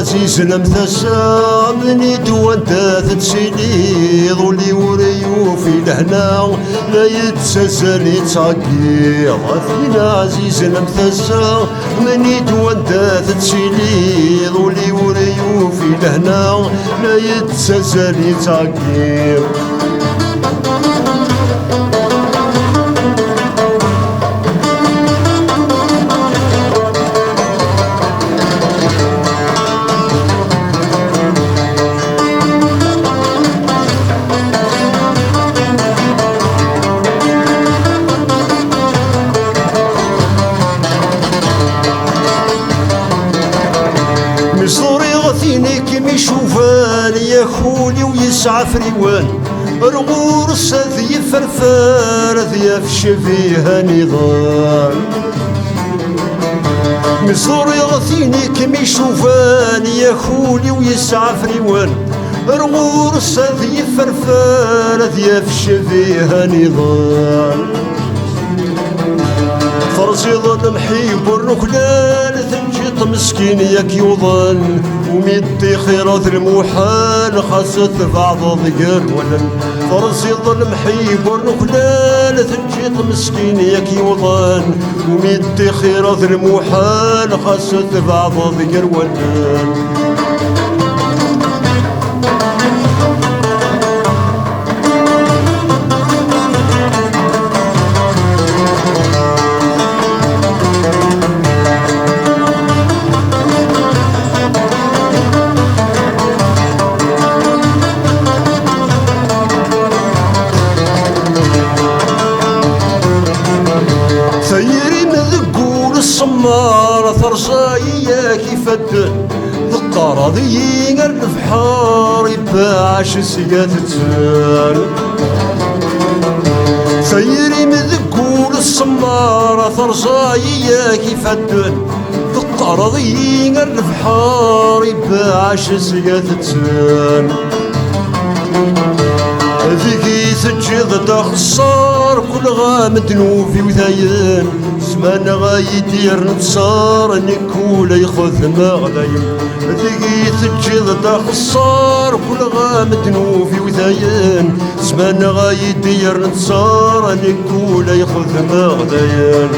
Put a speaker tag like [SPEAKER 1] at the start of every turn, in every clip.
[SPEAKER 1] عزيز المثسى مني وانت تتسيني ظلي وريوفي لهنا لا يتسلسل يتعقير. أثينا عزيز المثسى مني وانت تتسيني ظلي وريوفي لهنا لا يتسلسل يتعقير. مصوري غثيني كيما يشوفان يا خولي ويسعى فريوان رغور ذي فرفار ذي فيها نضال. مصوري غثيني كيما يشوفان يا خولي ويسعى فريوان رغور ذي فرفار ذي فيها نضال. فرسي ظل محيب الركلان تنجيط مسكين ياك يوضن وميدي خيرات المحال خاصة بعض ضيقر ولن. فرسي ظل محيب الركلان تنجيط مسكين ياك يوضن وميدي خيرات المحال خاصة بعض ضيقر ولن. سيري مذقول الصمار ثرصايا كيف الدن القراضي الفحار يباعش سيات تسال. سيري مذقول الصمار ثرصايا كيف الدن القراضي الفحار يباعش سيات تسال. ذيكي سجد تخسر كل غامد نوفي وثاين زمان غايدير نتصار نكولا يخذ مغلايم. ذيكي سجد تخسر كل غامد نوفي وثاين زمان غايدير نتصار نكولا يخذ مغلايم.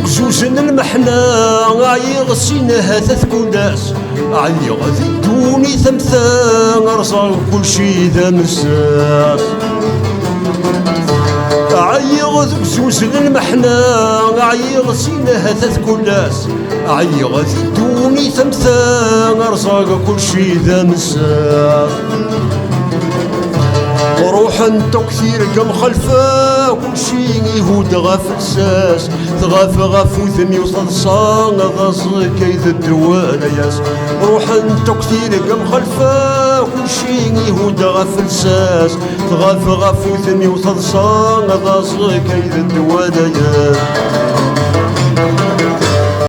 [SPEAKER 1] زوزن المحنا عيغ سينها ثثكوناس عيغ ذي دوني ثمثان رصاغ كل شي ذا مساس. عيغ زوزن المحنا عيغ سينها ثثكوناس عيغ ذي دوني ثمثان رصاغ كل شي ذا مساس. روح انت كثير كم خلفه كل شي يهود غاف الساس تغاف غافو ثمي وصلصان غاص كيد الدوان ياس. روح انت كثير كم خلفه كل شي يهود غاف الساس تغاف غافو ثمي وصلصان غاص كيد الدوان ياس.